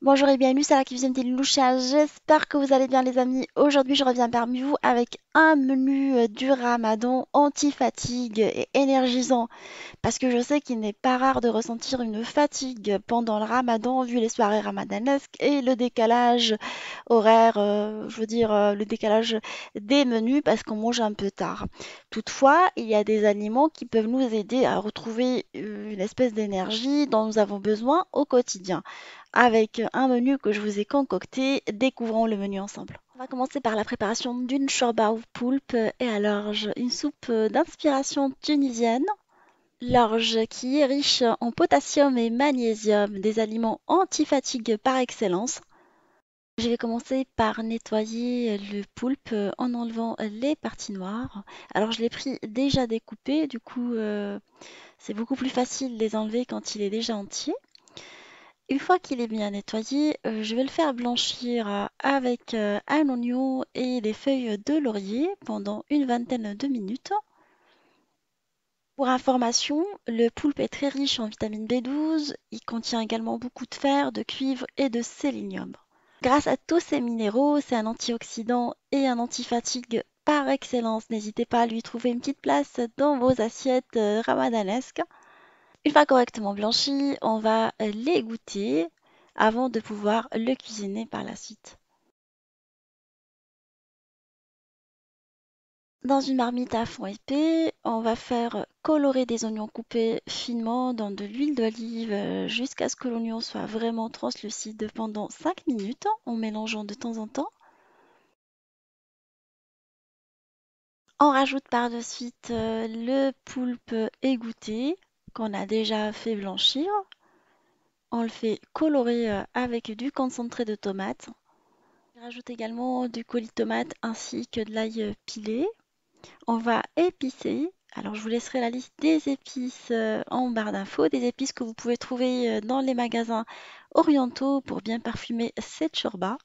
Bonjour et bienvenue sur la cuisine des Loucha. J'espère que vous allez bien les amis. Aujourd'hui, je reviens parmi vous avec un menu du Ramadan anti-fatigue et énergisant. Parce que je sais qu'il n'est pas rare de ressentir une fatigue pendant le Ramadan vu les soirées ramadanesques et le décalage horaire, le décalage des menus parce qu'on mange un peu tard. Toutefois, il y a des aliments qui peuvent nous aider à retrouver une espèce d'énergie dont nous avons besoin au quotidien. Avec un menu que je vous ai concocté, découvrons le menu ensemble. On va commencer par la préparation d'une shorba au poulpe et à l'orge, une soupe d'inspiration tunisienne. L'orge qui est riche en potassium et magnésium, des aliments anti-fatigue par excellence. Je vais commencer par nettoyer le poulpe en enlevant les parties noires. Alors je l'ai pris déjà découpé, du coup c'est beaucoup plus facile de les enlever quand il est déjà entier. Une fois qu'il est bien nettoyé, je vais le faire blanchir avec un oignon et des feuilles de laurier pendant une vingtaine de minutes. Pour information, le poulpe est très riche en vitamine B12, il contient également beaucoup de fer, de cuivre et de sélénium. Grâce à tous ces minéraux, c'est un antioxydant et un antifatigue par excellence. N'hésitez pas à lui trouver une petite place dans vos assiettes ramadanesques. Une fois correctement blanchi, on va l'égoutter avant de pouvoir le cuisiner par la suite. Dans une marmite à fond épais, on va faire colorer des oignons coupés finement dans de l'huile d'olive jusqu'à ce que l'oignon soit vraiment translucide pendant 5 minutes en mélangeant de temps en temps. On rajoute par de suite le poulpe égoutté qu'on a déjà fait blanchir. On le fait colorer avec du concentré de tomate. On rajoute également du coulis de tomate ainsi que de l'ail pilé. On va épicer. Alors, je vous laisserai la liste des épices en barre d'infos, des épices que vous pouvez trouver dans les magasins orientaux pour bien parfumer cette shorba.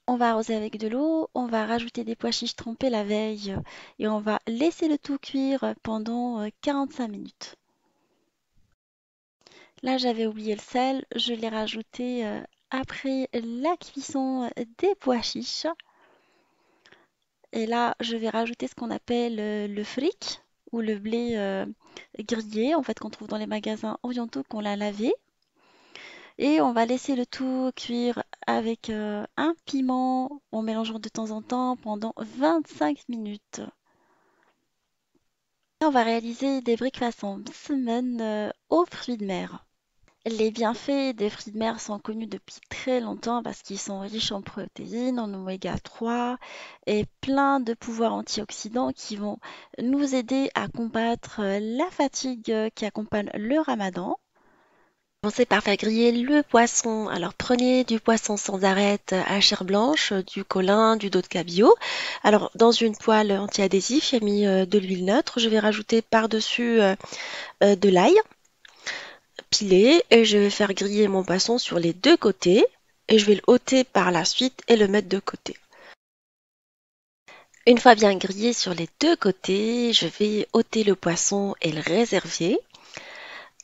On va arroser avec de l'eau, on va rajouter des pois chiches trempés la veille et on va laisser le tout cuire pendant 45 minutes. Là, j'avais oublié le sel, je l'ai rajouté après la cuisson des pois chiches. Et là, je vais rajouter ce qu'on appelle le fric ou le blé grillé, en fait, qu'on trouve dans les magasins orientaux qu'on l'a lavé. Et on va laisser le tout cuire avec un piment en mélangeant de temps en temps pendant 25 minutes. On va réaliser des briques façon semaine aux fruits de mer. Les bienfaits des fruits de mer sont connus depuis très longtemps parce qu'ils sont riches en protéines, en oméga 3 et plein de pouvoirs antioxydants qui vont nous aider à combattre la fatigue qui accompagne le ramadan. Commencez par faire griller le poisson. Alors prenez du poisson sans arête à chair blanche, du colin, du dos de cabillaud. Alors dans une poêle anti-adhésif, j'ai mis de l'huile neutre. Je vais rajouter par-dessus de l'ail pilé et je vais faire griller mon poisson sur les deux côtés et je vais le ôter par la suite et le mettre de côté. Une fois bien grillé sur les deux côtés, je vais ôter le poisson et le réserver.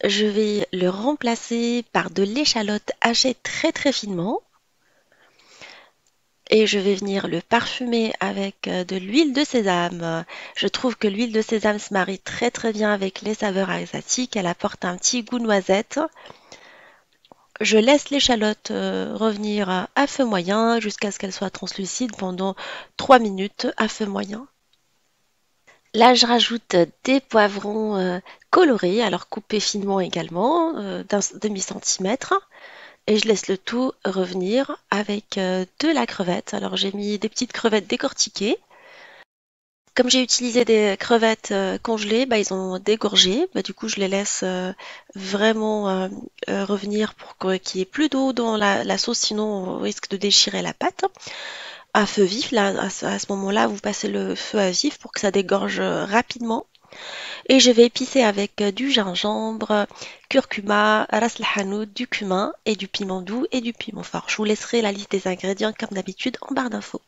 Je vais le remplacer par de l'échalote hachée très très finement et je vais venir le parfumer avec de l'huile de sésame. Je trouve que l'huile de sésame se marie très très bien avec les saveurs asiatiques. Elle apporte un petit goût noisette. Je laisse l'échalote revenir à feu moyen jusqu'à ce qu'elle soit translucide pendant 3 minutes à feu moyen. Là, je rajoute des poivrons colorés, alors coupés finement également, d'un demi-centimètre. Et je laisse le tout revenir avec de la crevette. Alors j'ai mis des petites crevettes décortiquées. Comme j'ai utilisé des crevettes congelées, bah, ils ont dégorgé. Bah, du coup, je les laisse vraiment revenir pour qu'il n'y ait plus d'eau dans la sauce, sinon on risque de déchirer la pâte. À feu vif, là, à ce moment-là, vous passez le feu à vif pour que ça dégorge rapidement. Et je vais épicer avec du gingembre, curcuma, ras el hanout, du cumin et du piment doux et du piment fort. Je vous laisserai la liste des ingrédients comme d'habitude en barre d'infos.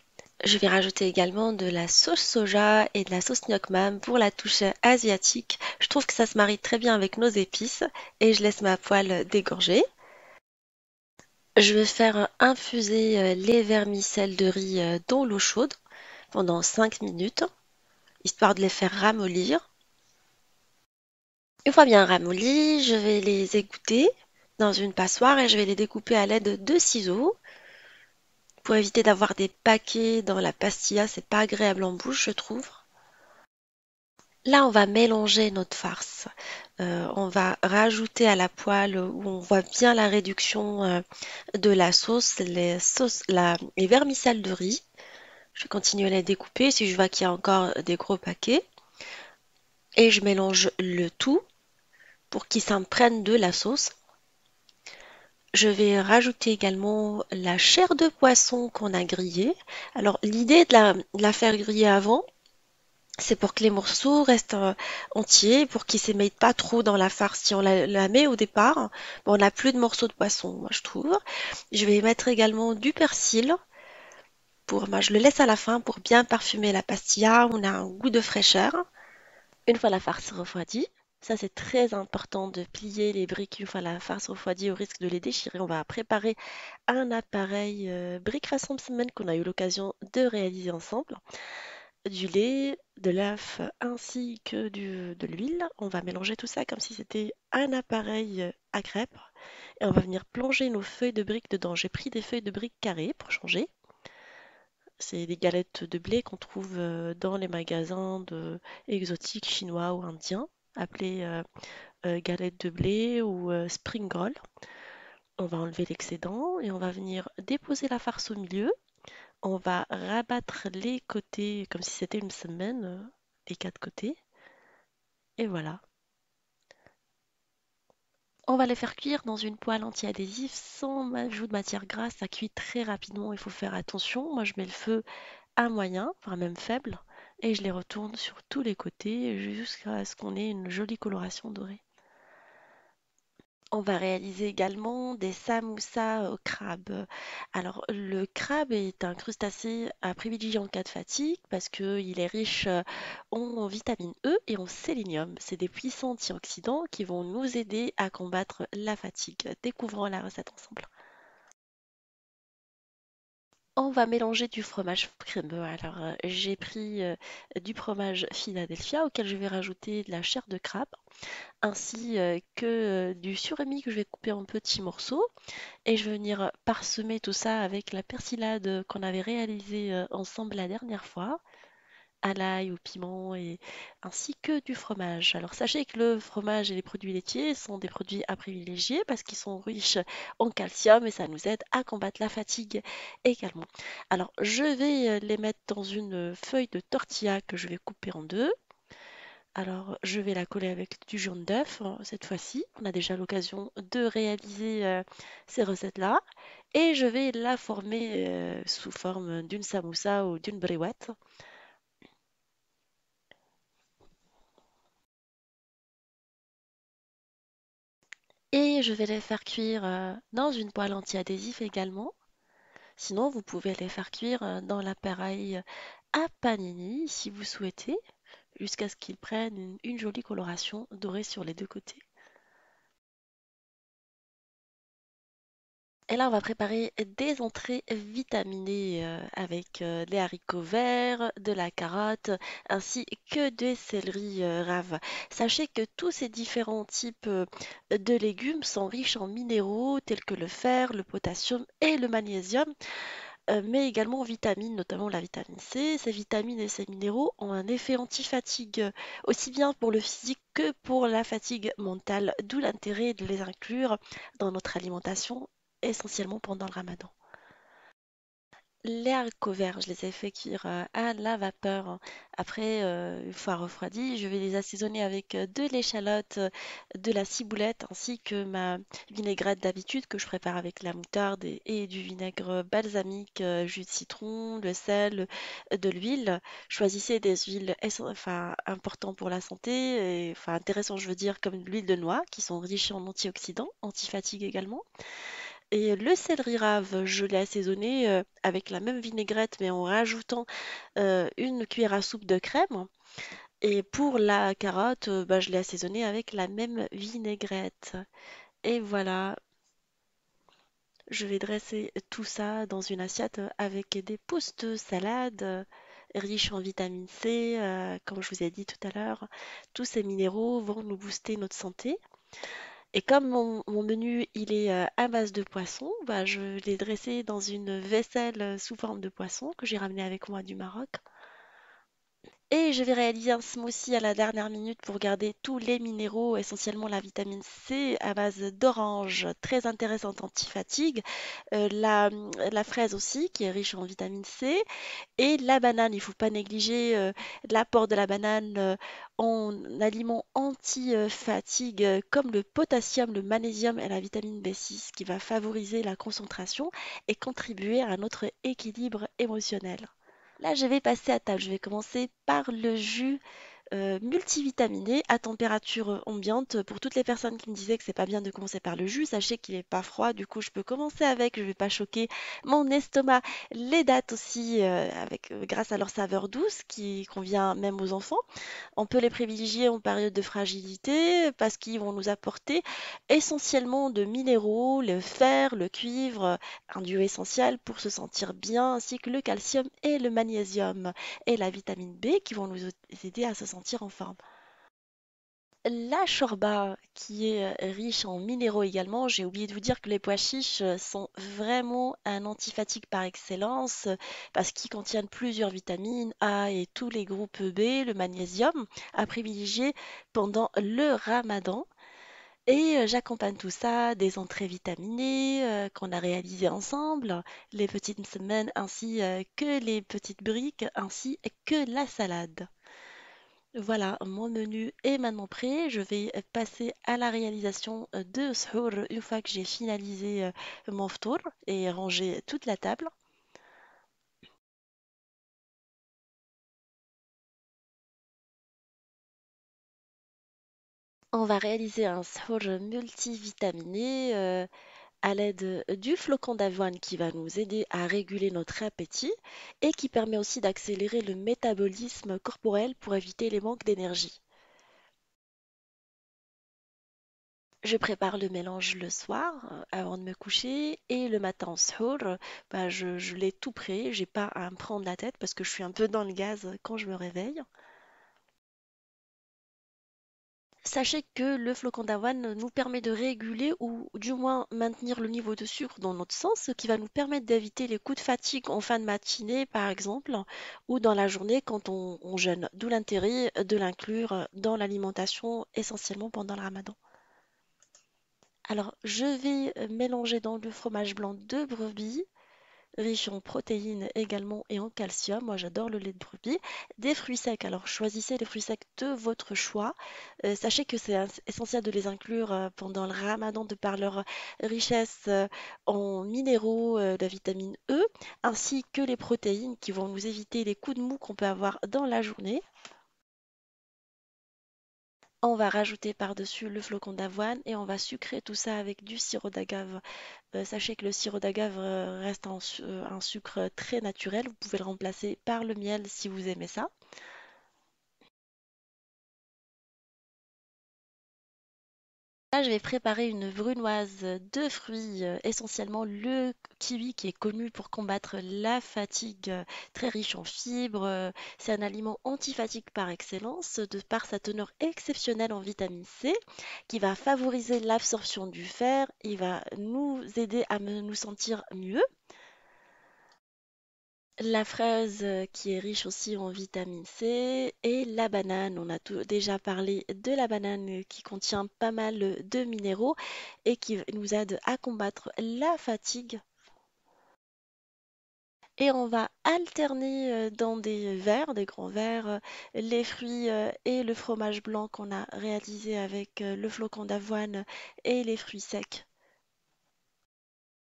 Je vais rajouter également de la sauce soja et de la sauce gnoc mam pour la touche asiatique. Je trouve que ça se marie très bien avec nos épices et je laisse ma poêle dégorger. Je vais faire infuser les vermicelles de riz dans l'eau chaude pendant 5 minutes, histoire de les faire ramollir. Une fois bien ramollis, je vais les égoutter dans une passoire et je vais les découper à l'aide de ciseaux pour éviter d'avoir des paquets dans la pastilla. C'est pas agréable en bouche, je trouve. Là, on va mélanger notre farce. On va rajouter à la poêle où on voit bien la réduction de la sauce, les vermicelles de riz. Je vais continuer à les découper si je vois qu'il y a encore des gros paquets. Et je mélange le tout pour qu'il s'imprègne de la sauce. Je vais rajouter également la chair de poisson qu'on a grillée. Alors, l'idée de la faire griller avant, c'est pour que les morceaux restent entiers, pour qu'ils ne s'émêlent pas trop dans la farce. Si on la met au départ, bon, on n'a plus de morceaux de poisson, moi je trouve. Je vais mettre également du persil. Moi, je le laisse à la fin pour bien parfumer la pastilla. On a un goût de fraîcheur. Une fois la farce refroidie, ça c'est très important de plier les briques une fois la farce refroidie au risque de les déchirer. On va préparer un appareil brique façon semaine qu'on a eu l'occasion de réaliser ensemble. Du lait, de l'œuf ainsi que de l'huile. On va mélanger tout ça comme si c'était un appareil à crêpes et on va venir plonger nos feuilles de briques dedans. J'ai pris des feuilles de briques carrées pour changer. C'est des galettes de blé qu'on trouve dans les magasins exotiques chinois ou indiens, appelées galettes de blé ou spring roll. On va enlever l'excédent et on va venir déposer la farce au milieu. On va rabattre les côtés comme si c'était une semaine, les quatre côtés. Et voilà. On va les faire cuire dans une poêle anti-adhésif sans ajout de matière grasse. Ça cuit très rapidement, il faut faire attention. Moi, je mets le feu à moyen, voire même faible, et je les retourne sur tous les côtés jusqu'à ce qu'on ait une jolie coloration dorée. On va réaliser également des samoussas au crabe. Alors, le crabe est un crustacé à privilégier en cas de fatigue parce qu'il est riche en vitamine E et en sélénium. C'est des puissants antioxydants qui vont nous aider à combattre la fatigue. Découvrons la recette ensemble. On va mélanger du fromage crémeux. Alors, j'ai pris du fromage Philadelphia auquel je vais rajouter de la chair de crabe ainsi que du surimi que je vais couper en petits morceaux. Et je vais venir parsemer tout ça avec la persillade qu'on avait réalisée ensemble la dernière fois, à l'ail, au piment et ainsi que du fromage. Alors sachez que le fromage et les produits laitiers sont des produits à privilégier parce qu'ils sont riches en calcium et ça nous aide à combattre la fatigue également. Alors je vais les mettre dans une feuille de tortilla que je vais couper en deux. Alors, je vais la coller avec du jaune d'œuf cette fois-ci. On a déjà l'occasion de réaliser ces recettes-là. Et je vais la former sous forme d'une samoussa ou d'une briouette. Et je vais les faire cuire dans une poêle anti-adhésif également. Sinon, vous pouvez les faire cuire dans l'appareil à panini si vous souhaitez, jusqu'à ce qu'ils prennent une jolie coloration dorée sur les deux côtés. Et là, on va préparer des entrées vitaminées avec des haricots verts, de la carotte, ainsi que des céleris raves. Sachez que tous ces différents types de légumes sont riches en minéraux tels que le fer, le potassium et le magnésium, mais également en vitamines, notamment la vitamine C. Ces vitamines et ces minéraux ont un effet anti-fatigue, aussi bien pour le physique que pour la fatigue mentale, d'où l'intérêt de les inclure dans notre alimentation essentiellement pendant le ramadan. Les haricots verts, je les ai fait cuire à la vapeur. Après, une fois refroidis, je vais les assaisonner avec de l'échalote, de la ciboulette ainsi que ma vinaigrette d'habitude que je prépare avec la moutarde et du vinaigre balsamique, jus de citron, le sel, de l'huile. Choisissez des huiles enfin, importantes pour la santé, et, enfin intéressantes je veux dire, comme l'huile de noix qui sont riches en antioxydants, anti-fatigue également. Et le céleri rave, je l'ai assaisonné avec la même vinaigrette, mais en rajoutant une cuillère à soupe de crème. Et pour la carotte, bah, je l'ai assaisonné avec la même vinaigrette. Et voilà, Je vais dresser tout ça dans une assiette avec des pousses de salade riches en vitamine C, comme je vous ai dit tout à l'heure. Tous ces minéraux vont nous booster notre santé. Et comme mon menu il est à base de poisson, bah, je l'ai dressé dans une vaisselle sous forme de poisson que j'ai ramené avec moi du Maroc. Et je vais réaliser un smoothie à la dernière minute pour garder tous les minéraux, essentiellement la vitamine C à base d'orange, très intéressante anti-fatigue, la fraise aussi qui est riche en vitamine C, et la banane. Il ne faut pas négliger l'apport de la banane en aliments anti-fatigue comme le potassium, le magnésium et la vitamine B6 qui va favoriser la concentration et contribuer à notre équilibre émotionnel. Là, je vais passer à table. Je vais commencer par le jus multivitaminé à température ambiante. Pour toutes les personnes qui me disaient que c'est pas bien de commencer par le jus, sachez qu'il n'est pas froid. Du coup, je peux commencer avec. Je vais pas choquer mon estomac. Les dattes aussi, grâce à leur saveur douce qui convient même aux enfants. On peut les privilégier en période de fragilité parce qu'ils vont nous apporter essentiellement de minéraux, le fer, le cuivre, un duo essentiel pour se sentir bien, ainsi que le calcium et le magnésium et la vitamine B qui vont nous aider à se sentir en forme. La chorba, qui est riche en minéraux également, j'ai oublié de vous dire que les pois chiches sont vraiment un antifatigue par excellence parce qu'ils contiennent plusieurs vitamines A et tous les groupes B, le magnésium, à privilégier pendant le ramadan. Et j'accompagne tout ça des entrées vitaminées qu'on a réalisées ensemble, les petites semaines ainsi que les petites briques ainsi que la salade. Voilà, mon menu est maintenant prêt. Je vais passer à la réalisation de suhour une fois que j'ai finalisé mon ftour et rangé toute la table. On va réaliser un suhour multivitaminé à l'aide du flocon d'avoine qui va nous aider à réguler notre appétit et qui permet aussi d'accélérer le métabolisme corporel pour éviter les manques d'énergie. Je prépare le mélange le soir avant de me coucher et le matin au suhour, bah, je l'ai tout prêt, j'ai pas à me prendre la tête parce que je suis un peu dans le gaz quand je me réveille. Sachez que le flocon d'avoine nous permet de réguler ou du moins maintenir le niveau de sucre dans notre sang, ce qui va nous permettre d'éviter les coups de fatigue en fin de matinée par exemple ou dans la journée quand on jeûne, d'où l'intérêt de l'inclure dans l'alimentation essentiellement pendant le ramadan. Alors, je vais mélanger dans le fromage blanc de brebis, riche en protéines également et en calcium. Moi, j'adore le lait de brebis. Des fruits secs. Alors, choisissez les fruits secs de votre choix. Sachez que c'est essentiel de les inclure pendant le ramadan de par leur richesse en minéraux de vitamine E, ainsi que les protéines qui vont nous éviter les coups de mou qu'on peut avoir dans la journée. On va rajouter par-dessus le flocon d'avoine et on va sucrer tout ça avec du sirop d'agave. Sachez que le sirop d'agave reste un sucre très naturel. Vous pouvez le remplacer par le miel si vous aimez ça. Là, je vais préparer une brunoise de fruits, essentiellement le kiwi qui est connu pour combattre la fatigue, très riche en fibres. C'est un aliment antifatigue par excellence, de par sa teneur exceptionnelle en vitamine C, qui va favoriser l'absorption du fer. Il va nous aider à nous sentir mieux. La fraise qui est riche aussi en vitamine C et la banane. On a déjà parlé de la banane qui contient pas mal de minéraux et qui nous aide à combattre la fatigue. Et on va alterner dans des verres, des grands verres, les fruits et le fromage blanc qu'on a réalisé avec le flocon d'avoine et les fruits secs.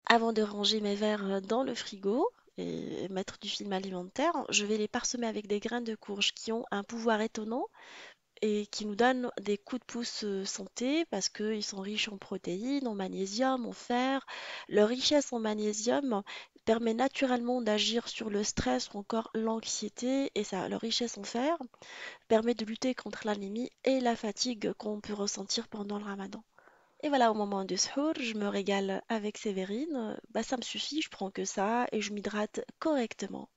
Avant de ranger mes verres dans le frigo et mettre du film alimentaire, je vais les parsemer avec des graines de courge qui ont un pouvoir étonnant et qui nous donnent des coups de pouce santé parce qu'ils sont riches en protéines, en magnésium, en fer. Leur richesse en magnésium permet naturellement d'agir sur le stress ou encore l'anxiété et ça, leur richesse en fer permet de lutter contre l'anémie et la fatigue qu'on peut ressentir pendant le ramadan. Et voilà, au moment du suhour, je me régale avec Sévérine. Bah, ça me suffit, je prends que ça et je m'hydrate correctement.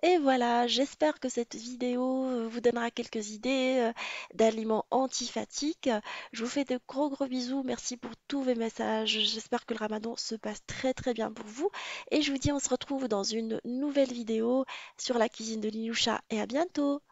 Et voilà, j'espère que cette vidéo vous donnera quelques idées d'aliments antifatigue. Je vous fais de gros gros bisous. Merci pour tous vos messages. J'espère que le ramadan se passe très très bien pour vous. Et je vous dis, on se retrouve dans une nouvelle vidéo sur la cuisine de Linoucha. Et à bientôt!